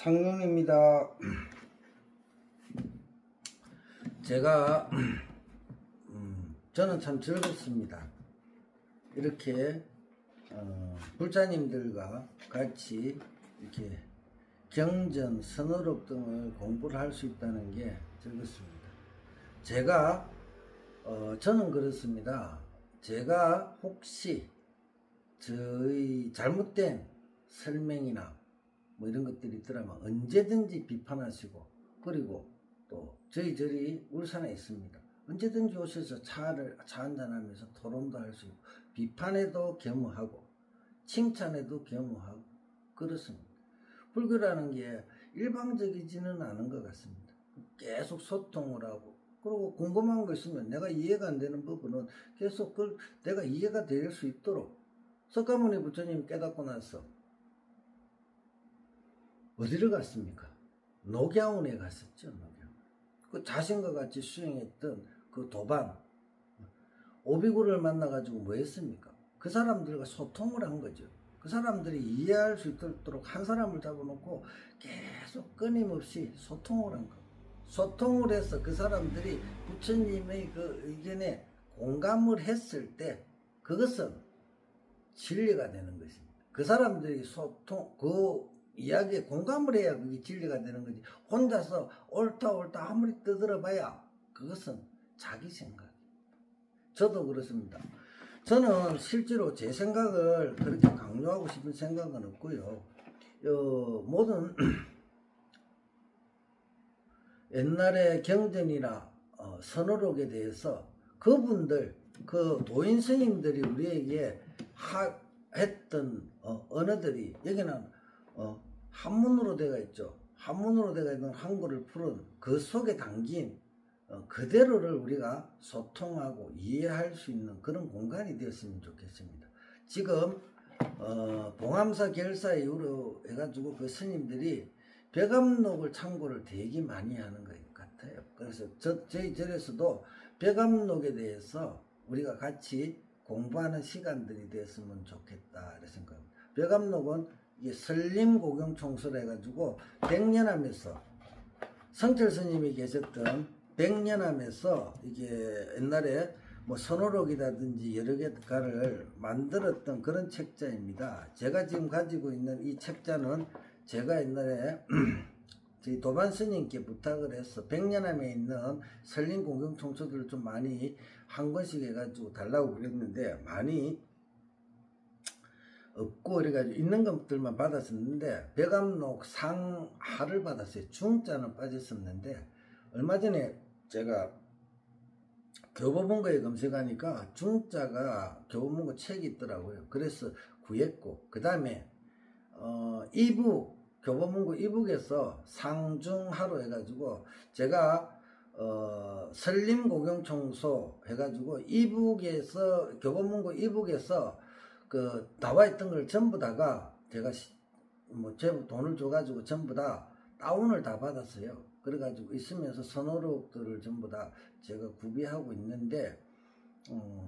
상룡입니다. 제가 저는 참 즐겁습니다. 이렇게 불자님들과 같이 이렇게 경전, 선어록 등을 공부를 할 수 있다는 게 즐겁습니다. 저는 그렇습니다. 제가 혹시 저희 잘못된 설명이나 뭐 이런 것들이 있더라면 언제든지 비판하시고, 그리고 또 저희 울산에 있습니다. 언제든지 오셔서 차 한잔하면서 토론도 할 수 있고, 비판에도 겸허하고 칭찬에도 겸허하고 그렇습니다. 불교라는 게 일방적이지는 않은 것 같습니다. 계속 소통을 하고, 그리고 궁금한 거 있으면 내가 이해가 안 되는 부분은 계속 내가 이해가 될 수 있도록. 석가모니 부처님이 깨닫고 나서 어디를 갔습니까? 녹야원에 갔었죠. 녹야원. 그 자신과 같이 수행했던 그 도반 오비구를 만나가지고 뭐 했습니까? 그 사람들과 소통을 한 거죠. 그 사람들이 이해할 수 있도록 한 사람을 잡아놓고 계속 끊임없이 소통을 한 거. 소통을 해서 그 사람들이 부처님의 그 의견에 공감을 했을 때 그것은 진리가 되는 것입니다. 그 사람들이 그 이야기에 공감을 해야 그게 진리가 되는 거지. 혼자서 옳다 아무리 떠들어봐야 그것은 자기 생각입니다. 저도 그렇습니다. 저는 실제로 제 생각을 그렇게 강요하고 싶은 생각은 없고요. 모든 옛날에 경전이나 선어록에 대해서 그분들, 그 도인 스님들이 우리에게 했던 언어들이 여기는 한문으로 되어 있죠. 한문으로 되어 있는 한글을 풀은 그 속에 담긴 그대로를 우리가 소통하고 이해할 수 있는 그런 공간이 되었으면 좋겠습니다. 지금 봉암사 결사 이후로 해가지고 그 스님들이 백암록을 참고를 되게 많이 하는 것 같아요. 그래서 저희 절에서도 백암록에 대해서 우리가 같이 공부하는 시간들이 됐으면 좋겠다 이런 생각입니다. 백암록은 설림고경총서를 해가지고 백년암에서 성철 스님이 계셨던 백년암에서 이게 옛날에 뭐 선어록이라든지 여러 개가를 만들었던 그런 책자입니다. 제가 지금 가지고 있는 이 책자는 제가 옛날에 저희 도반 스님께 부탁을 해서 백년암에 있는 설림고경총서들을 좀 많이 한 권씩 해가지고 달라고 그랬는데 많이 없고 그래가지고 있는 것들만 받았었는데 백암록 상하를 받았어요. 중자는 빠졌었는데 얼마 전에 제가 교보문고에 검색하니까 중자가 교보문고 책이 있더라고요. 그래서 구했고, 그 다음에 이북 교보문고 이북에서 상중하로 해가지고 제가 설림고경총서 해가지고 이북에서 교보문고 이북에서 그 나와 있던 걸 전부 다가 제가 뭐 돈을 줘가지고 전부 다 다운을 다 받았어요. 그래가지고 있으면서 선어록들을 전부 다 제가 구비하고 있는데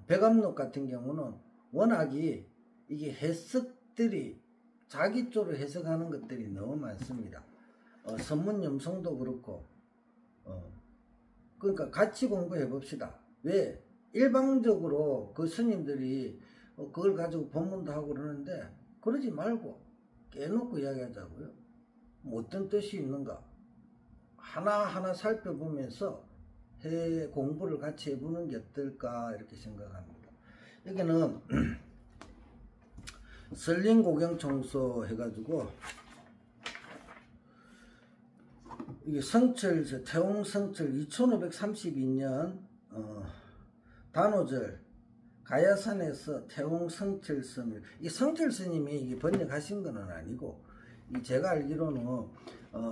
백암록 같은 경우는 워낙이 이게 해석들이 자기 쪽으로 해석하는 것들이 너무 많습니다. 선문 염송도 그렇고 그러니까 같이 공부해 봅시다. 왜 일방적으로 그 스님들이 그걸 가지고 법문도 하고 그러는데 그러지 말고 깨놓고 이야기하자고요. 뭐 어떤 뜻이 있는가 하나하나 살펴보면서 공부를 같이 해보는 게 어떨까 이렇게 생각합니다. 여기는 설림고경총서 해가지고 이게 태웅성철 2532년 단오절 가야산에서 태웅성철스님, 이 성철스님이 이게 번역하신 건 아니고, 제가 알기로는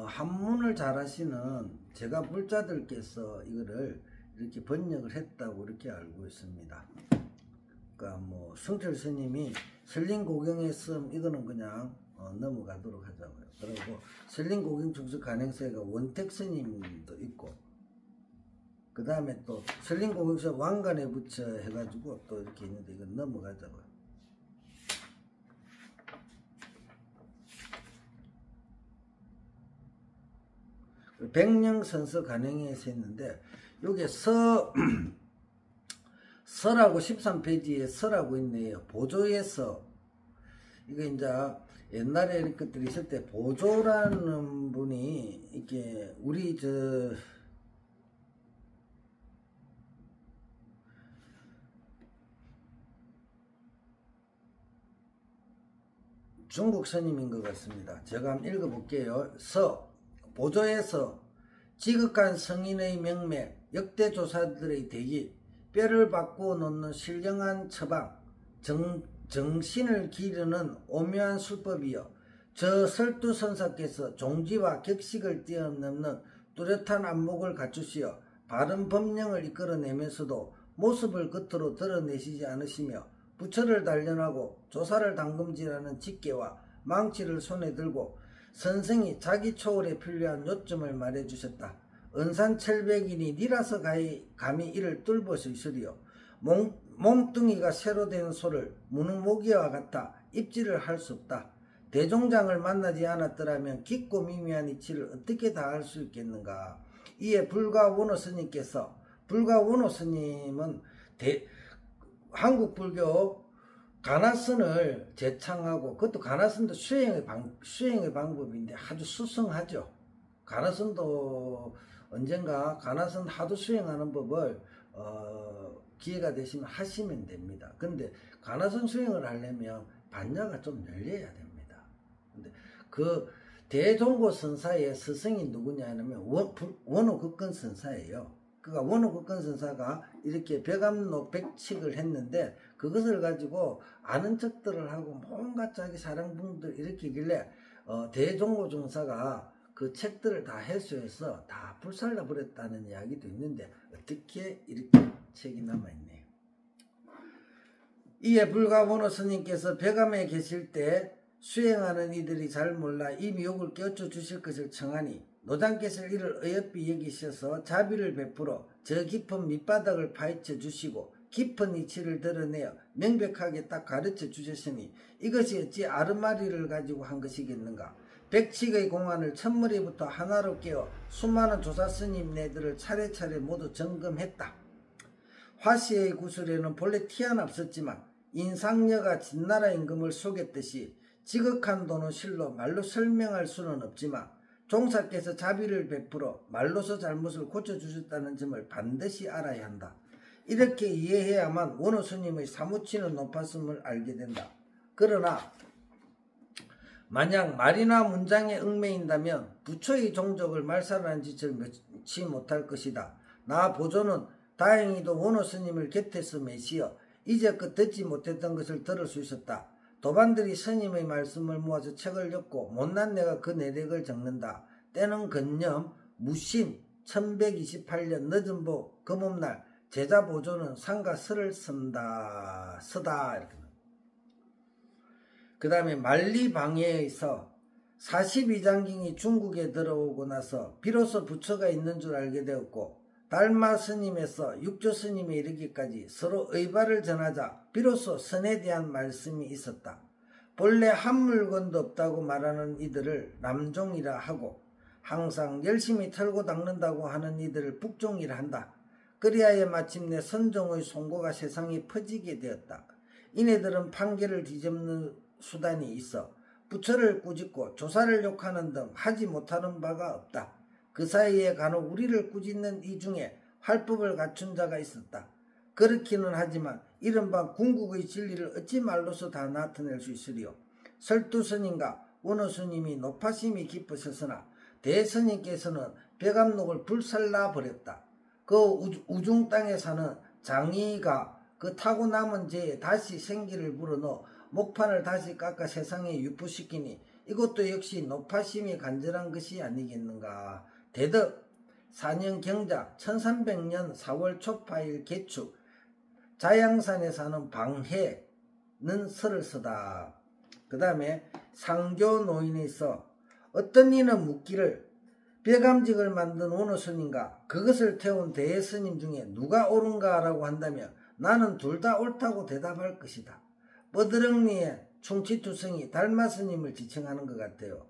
한문을 잘하시는 제가 불자들께서 이거를 이렇게 번역을 했다고 이렇게 알고 있습니다. 그러니까 뭐 성철스님이 설림고경에 쓴 이거는 그냥 넘어가도록 하자고요. 그리고 설림고경총서 간행서가 원택스님도 있고, 그 다음에 또 설림고경서 왕관에 붙여 해가지고 또 이렇게 있는데 이건 넘어가자고요. 백령선서 간행에서 했는데 요게 서라고 13페이지에 서라고 있네요. 보조에서 이거 이제 옛날에 이런 것들이 있을 때 보조라는 분이 이렇게 우리 중국 스님인 것 같습니다. 제가 한번 읽어볼게요. 보조에서 지극한 성인의 명맥, 역대 조사들의 대기, 뼈를 바꾸어 놓는 신령한 처방, 정신을 기르는 오묘한 수법이여 저 설두선사께서 종지와 격식을 뛰어넘는 뚜렷한 안목을 갖추시어 바른 법령을 이끌어내면서도 모습을 겉으로 드러내시지 않으시며 부처를 단련하고 조사를 당금질하는 직계와 망치를 손에 들고 선생이 자기 초월에 필요한 요점을 말해주셨다. 은산철백이니 니라서 감히 이를 뚫을 수 있으리요. 몸뚱이가 새로 된 소를 무는 모기와 같아 입질을 할 수 없다. 대종장을 만나지 않았더라면 깊고 미미한 이치를 어떻게 다 할 수 있겠는가. 이에 불가원호 스님께서, 불가원호 스님은 한국 불교 가나선을 제창하고, 그것도 가나선도 수행의 방법인데 아주 수성하죠. 가나선도 언젠가 가나선 하도 수행하는 법을 기회가 되시면 하시면 됩니다. 근데 가나선 수행을 하려면 반야가 좀 열려야 됩니다. 근데 그 대종고 선사의 스승이 누구냐 하면 원호극근 선사예요. 그러니까 원호극근 선사가 이렇게 벽암록 백칙을 했는데 그것을 가지고 아는 척들을 하고 뭔가 자기 사랑분들 일으키길래 대종고 종사가 그 책들을 다 해소해서 다 불살라 버렸다는 이야기도 있는데 어떻게 이렇게 책이 남아있네요. 이에 불가원호 스님께서 벽암에 계실 때 수행하는 이들이 잘 몰라 이 미혹을 깨우쳐 주실 것을 청하니 노장께서 이를 어여삐 여기셔서 자비를 베풀어 저 깊은 밑바닥을 파헤쳐 주시고 깊은 이치를 드러내어 명백하게 딱 가르쳐 주셨으니 이것이 어찌 아르마리를 가지고 한 것이겠는가. 백칙의 공안을 첫머리부터 하나로 깨어 수많은 조사 스님네들을 차례차례 모두 점검했다. 화씨의 구슬에는 본래 티 하나 없었지만 인상녀가 진나라 임금을 속였듯이 지극한 도는 실로 말로 설명할 수는 없지만 종사께서 자비를 베풀어 말로서 잘못을 고쳐주셨다는 점을 반드시 알아야 한다. 이렇게 이해해야만 원호 스님의 사무치는 높았음을 알게 된다. 그러나 만약 말이나 문장에 얽매인다면 부처의 종족을 말살하는 짓을 면치 못할 것이다. 나 보조는 다행히도 원호 스님을 곁에서 매시어 이제껏 듣지 못했던 것을 들을 수 있었다. 도반들이 스님의 말씀을 모아서 책을 엮고 못난 내가 그 내력을 적는다. 때는 근념 무신 1128년 늦은 복 금음날 제자 보조는 상가 설을 쓴다. 서다. 이렇게. 그 다음에 만리방해에서 42장경이 중국에 들어오고 나서 비로소 부처가 있는 줄 알게 되었고 달마 스님에서 육조 스님에 이르기까지 서로 의발을 전하자 비로소 선에 대한 말씀이 있었다. 본래 한 물건도 없다고 말하는 이들을 남종이라 하고 항상 열심히 털고 닦는다고 하는 이들을 북종이라 한다. 그리하여 마침내 선종의 송고가 세상에 퍼지게 되었다. 이네들은 판결을 뒤집는 수단이 있어 부처를 꾸짖고 조사를 욕하는 등 하지 못하는 바가 없다. 그 사이에 간혹 우리를 꾸짖는 이 중에 활법을 갖춘 자가 있었다. 그렇기는 하지만 이른바 궁극의 진리를 어찌 말로서 다 나타낼 수 있으리요. 설두스님과 원호스님이 높아심이 깊으셨으나 대스님께서는 벽암록을 불살라 버렸다. 그 우중 땅에 사는 장이가 그 타고 남은 죄에 다시 생기를 불어넣어 목판을 다시 깎아 세상에 유포시키니 이것도 역시 높아심이 간절한 것이 아니겠는가. 대덕 4년 경자 1300년 4월 초파일 개축 자양산에 사는 방해는 설을 쓰다. 그 다음에 상교 노인에서 어떤 이는 묻기를 벽암직을 만든 원호스님과 그것을 태운 대스님 중에 누가 옳은가 라고 한다면 나는 둘 다 옳다고 대답할 것이다. 뻐드렁니에 충치투성이 달마스님을 지칭하는 것 같아요.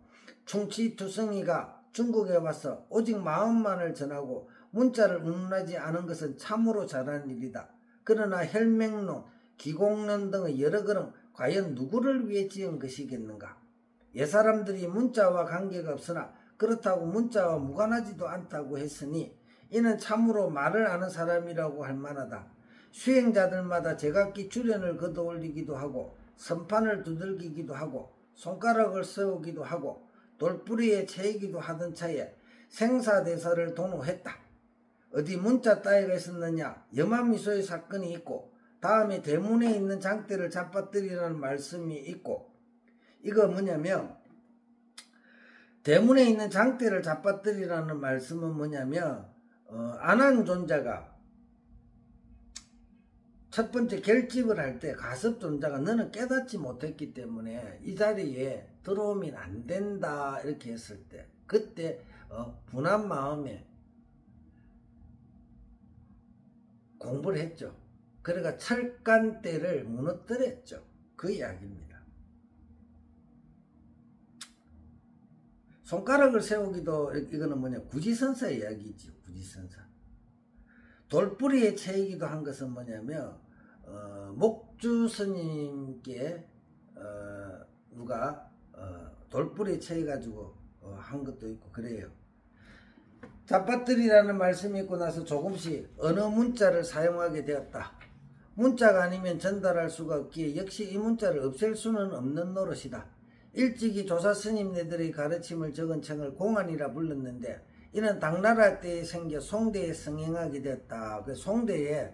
충치투성이가 중국에 와서 오직 마음만을 전하고 문자를 운운하지 않은 것은 참으로 잘한 일이다. 그러나 혈맹론, 기공론 등의 여러 글은 과연 누구를 위해 지은 것이겠는가? 옛사람들이 문자와 관계가 없으나 그렇다고 문자와 무관하지도 않다고 했으니 이는 참으로 말을 아는 사람이라고 할 만하다. 수행자들마다 제각기 주련을 걷어올리기도 하고 선판을 두들기기도 하고 손가락을 세우기도 하고 돌뿌리에 채이기도 하던 차에 생사대사를 도노했다. 어디 문자 따위가 있었느냐? 염화미소의 사건이 있고 다음에 대문에 있는 장대를 잡아뜨리라는 말씀이 있고 이거 뭐냐면 대문에 있는 장대를 잡아뜨리라는 말씀은 뭐냐면 안한존자가 첫 번째 결집을 할 때 가섭존자가 너는 깨닫지 못했기 때문에 이 자리에 들어오면 안 된다 이렇게 했을 때 그때 분한 마음에 공부를 했죠. 그러니까 철간대를 무너뜨렸죠. 그 이야기입니다. 손가락을 세우기도 이거는 뭐냐 구지선사 이야기죠. 구지선사. 돌뿌리에 채이기도 한 것은 뭐냐면 목주 스님께 누가 돌뿌리에 채이 가지고 한 것도 있고 그래요. 잡아뜨리라는 말씀이 있고 나서 조금씩 어느 문자를 사용하게 되었다. 문자가 아니면 전달할 수가 없기에 역시 이 문자를 없앨 수는 없는 노릇이다. 일찍이 조사 스님네들의 가르침을 적은 책을 공안이라 불렀는데 이는 당나라 때에 생겨 송대에 성행하게 되었다. 그 송대에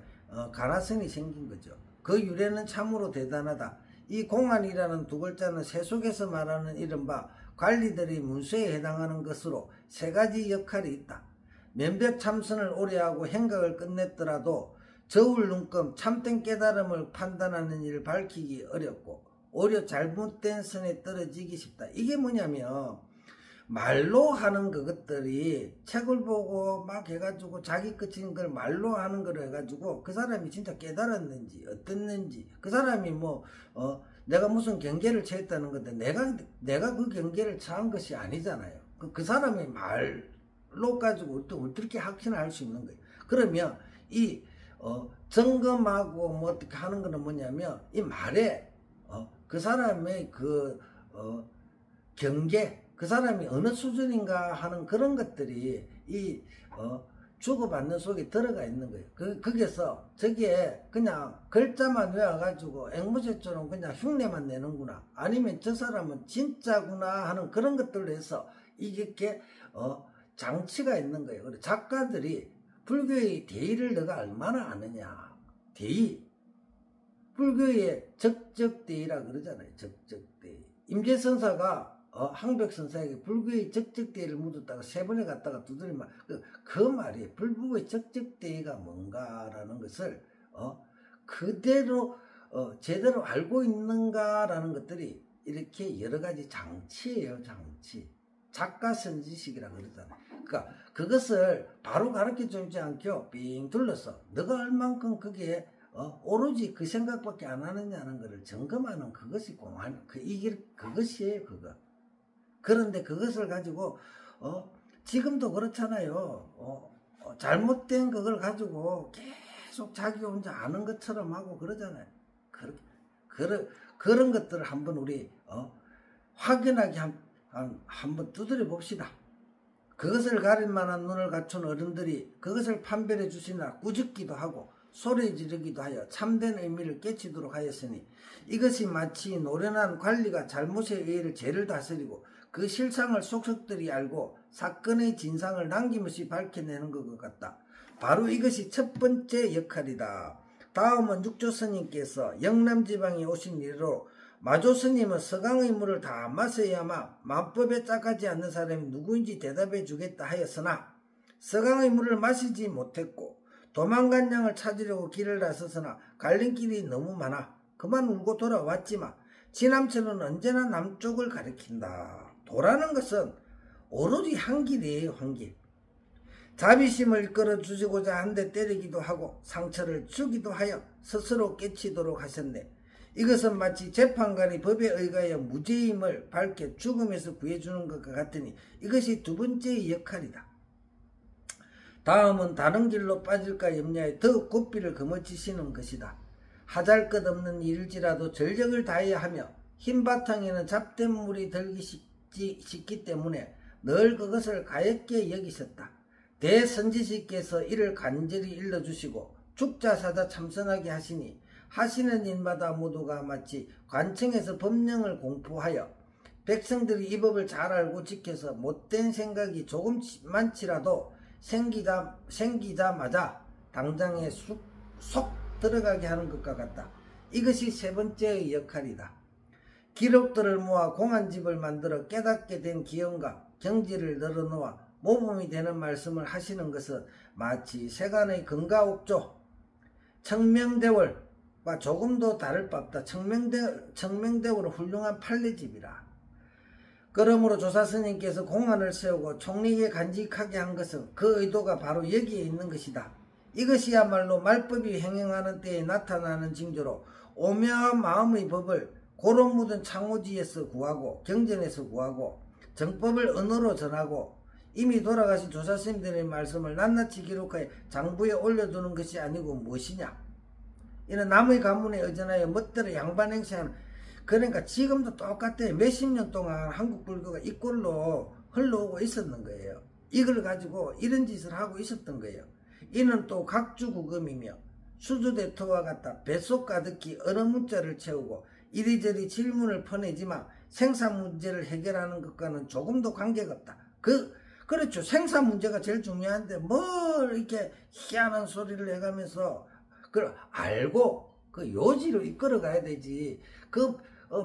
가나선이 생긴 거죠. 그 유래는 참으로 대단하다. 이 공안이라는 두 글자는 세속에서 말하는 이른바 관리들의 문서에 해당하는 것으로 세 가지 역할이 있다. 면벽 참선을 오래 하고 행각을 끝냈더라도 저울 눈금 참된 깨달음을 판단하는 일을 밝히기 어렵고 오히려 잘못된 선에 떨어지기 쉽다. 이게 뭐냐면 말로 하는 그것들이 책을 보고 막 해가지고 자기 끝인 걸 말로 하는 걸 해가지고 그 사람이 진짜 깨달았는지 어땠는지 그 사람이 내가 무슨 경계를 처했다는 건데 내가 그 경계를 처한 것이 아니잖아요. 그 사람이 말로 가지고 어떻게 확신할 수 있는 거예요. 그러면 이 점검하고 뭐 어떻게 하는 거는 뭐냐면 이 말에 그 사람의 그 경계 그 사람이 어느 수준인가 하는 그런 것들이 이 주고받는 속에 들어가 있는 거예요. 거기에서 저기에 그냥 글자만 외워가지고 앵무새처럼 그냥 흉내만 내는구나 아니면 저 사람은 진짜구나 하는 그런 것들로 해서 이게 장치가 있는 거예요. 그래서 작가들이 불교의 대의를 너가 얼마나 아느냐. 대의 불교의 적적대의라 그러잖아요. 적적대의. 임재선사가 항백선사에게 불교의 적적대의를 묻었다가 세 번에 갔다가 두드리면 그 말이 불교의 적적대의가 뭔가라는 것을 그대로 제대로 알고 있는가라는 것들이 이렇게 여러 가지 장치예요. 장치. 작가선지식이라 그러잖아요. 그러니까 그것을 바로 가르쳐주지 않고 삥 둘러서 너가 얼만큼 거기에 오로지 그 생각밖에 안 하느냐는 것을 점검하는 그것이 공안, 그것이에요, 그거. 그런데 그것을 가지고, 지금도 그렇잖아요. 잘못된 그걸 가지고 계속 자기 혼자 아는 것처럼 하고 그러잖아요. 그런 것들을 한번 우리, 확연하게 한번 두드려 봅시다. 그것을 가릴 만한 눈을 갖춘 어른들이 그것을 판별해 주시나 꾸짖기도 하고 소리 지르기도 하여 참된 의미를 깨치도록 하였으니 이것이 마치 노련한 관리가 잘못에 의해 죄를 다스리고 그 실상을 속속들이 알고 사건의 진상을 남김없이 밝혀내는 것 같다. 바로 이것이 첫 번째 역할이다. 다음은 육조스님께서 영남지방에 오신 이래로 마조스님은 서강의 물을 다 마셔야만 만법에 짝하지 않는 사람이 누구인지 대답해 주겠다 하였으나 서강의 물을 마시지 못했고 도망간 양을 찾으려고 길을 나섰으나 갈림길이 너무 많아 그만 울고 돌아왔지만 지남천은 언제나 남쪽을 가리킨다. 도라는 것은 오로지 한 길이에요. 한 길. 자비심을 이끌어 주시고자 한 대 때리기도 하고 상처를 주기도 하여 스스로 깨치도록 하셨네. 이것은 마치 재판관이 법에 의거하여 무죄임을 밝혀 죽음에서 구해주는 것과 같으니 이것이 두 번째의 역할이다. 다음은 다른 길로 빠질까 염려해 더욱 고삐를 거머쥐시는 것이다. 하잘것없는 일일지라도 전력을 다해야 하며 흰 바탕에는 잡된 물이 들기 쉽기 때문에 늘 그것을 가엾게 여기셨다. 대선지식께서 이를 간절히 일러주시고 죽자사자 참선하게 하시니 하시는 일마다 모두가 마치 관청에서 법령을 공포하여 백성들이 이 법을 잘 알고 지켜서 못된 생각이 조금만치라도 생기자마자 당장에 속 들어가게 하는 것과 같다. 이것이 세 번째의 역할이다. 기록들을 모아 공안집을 만들어 깨닫게 된 기원과 경지를 늘어놓아 모범이 되는 말씀을 하시는 것은 마치 세간의 금가옥조 청명대월과 조금도 다를 바 없다. 청명대월은 훌륭한 판례집이라. 그러므로 조사스님께서 공안을 세우고 총리에게 간직하게 한 것은 그 의도가 바로 여기에 있는 것이다. 이것이야말로 말법이 행행하는 때에 나타나는 징조로 오묘한 마음의 법을 고로 묻은 창호지에서 구하고 경전에서 구하고 정법을 언어로 전하고 이미 돌아가신 조사스님들의 말씀을 낱낱이 기록하여 장부에 올려두는 것이 아니고 무엇이냐. 이는 남의 가문에 의존하여 멋대로 양반행세하는, 그러니까 지금도 똑같아요. 몇십 년 동안 한국 불교가 이 꼴로 흘러오고 있었는 거예요. 이걸 가지고 이런 짓을 하고 있었던 거예요. 이는 또 각주구금이며 수주대토와 같다 뱃속 가득히 언어문자를 채우고 이리저리 질문을 퍼내지만 생산 문제를 해결하는 것과는 조금도 관계가 없다. 그렇죠. 생산 문제가 제일 중요한데 뭘 이렇게 희한한 소리를 해가면서 그걸 알고 그 요지로 이끌어 가야 되지.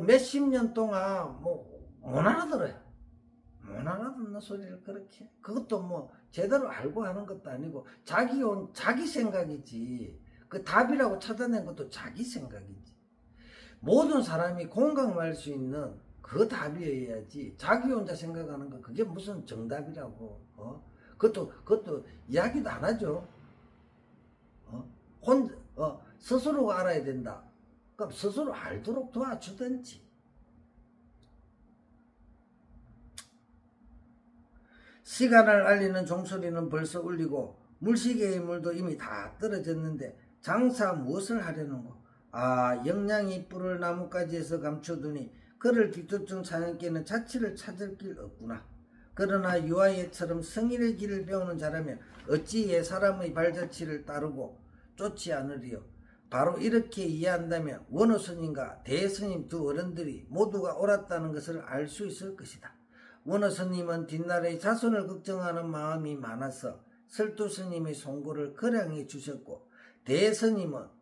몇십 년 동안 못 알아들어요. 못 알아듣는 소리를 그렇게. 그것도 제대로 알고 하는 것도 아니고 자기 생각이지. 그 답이라고 찾아낸 것도 자기 생각이지. 모든 사람이 공감할 수 있는 그 답이어야지. 자기 혼자 생각하는 거 그게 무슨 정답이라고. 그것도 이야기도 안 하죠. 스스로가 알아야 된다. 그럼 스스로 알도록 도와주든지. 시간을 알리는 종소리는 벌써 울리고 물시계의 물도 이미 다 떨어졌는데 장사 무엇을 하려는고. 영양이 뿔을 나뭇가지에서 감춰두니 그를 뒤쫓은 사냥개는 자취를 찾을 길 없구나. 그러나 유아예처럼 성인의 길을 배우는 자라면 어찌 옛사람의 발자취를 따르고 쫓지 않으리요. 바로 이렇게 이해한다면 원어스님과 대스님 두 어른들이 모두가 옳았다는 것을 알 수 있을 것이다. 원어스님은 뒷날의 자손을 걱정하는 마음이 많아서 설두스님의 송고를 거량해 주셨고, 대스님은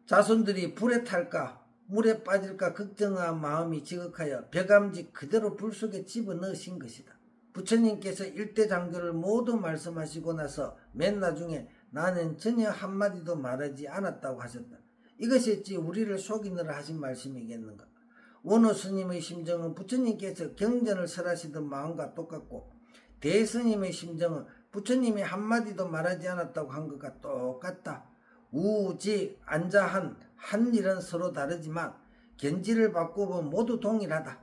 자손들이 불에 탈까 물에 빠질까 걱정한 마음이 지극하여 벼감지 그대로 불 속에 집어넣으신 것이다. 부처님께서 일대장교를 모두 말씀하시고 나서 맨 나중에 나는 전혀 한마디도 말하지 않았다고 하셨다. 이것이 어찌 우리를 속이느라 하신 말씀이겠는가. 원호 스님의 심정은 부처님께서 경전을 설하시던 마음과 똑같고, 대스님의 심정은 부처님이 한마디도 말하지 않았다고 한 것과 똑같다. 우지 안자한 한 일은 서로 다르지만 견지를 바꾸면 모두 동일하다.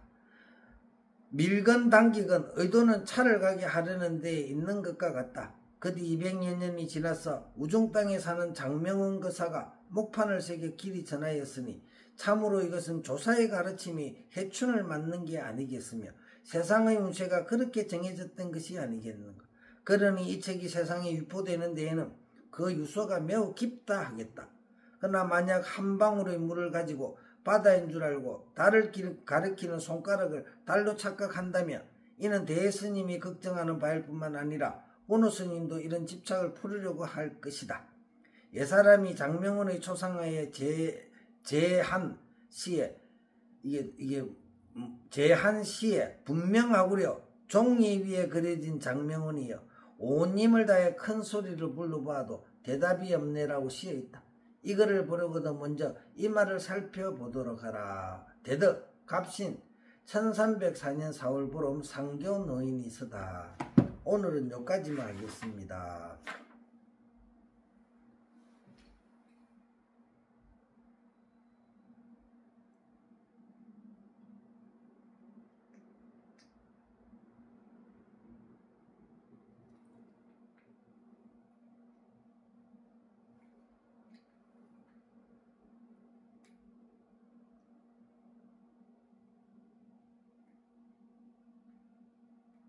밀건 당기건 의도는 차를 가게 하려는 데에 있는 것과 같다. 그뒤 200여 년이 지나서 우중 땅에 사는 장명원 거사가 목판을 새겨 길이 전하였으니 참으로 이것은 조사의 가르침이 해춘을 맞는 게 아니겠으며 세상의 운세가 그렇게 정해졌던 것이 아니겠는가. 그러니 이 책이 세상에 유포되는 데에는 그 유서가 매우 깊다 하겠다. 그러나 만약 한 방울의 물을 가지고 바다인 줄 알고 달을 가리키는 손가락을 달로 착각한다면 이는 대스님이 걱정하는 바일 뿐만 아니라 원호 스님도 이런 집착을 풀으려고 할 것이다. 옛사람이 장명원의 초상화에 제한 시에 제한 시에 분명하구려 종이 위에 그려진 장명원이여 온 힘을 다해 큰 소리를 불러봐도 대답이 없네라고 쓰여있다. 이거를 보려고도 먼저 이 말을 살펴보도록 하라. 대덕 갑신 1304년 4월 보름 상교 노인이 서다. 오늘은 여기까지만 하겠습니다.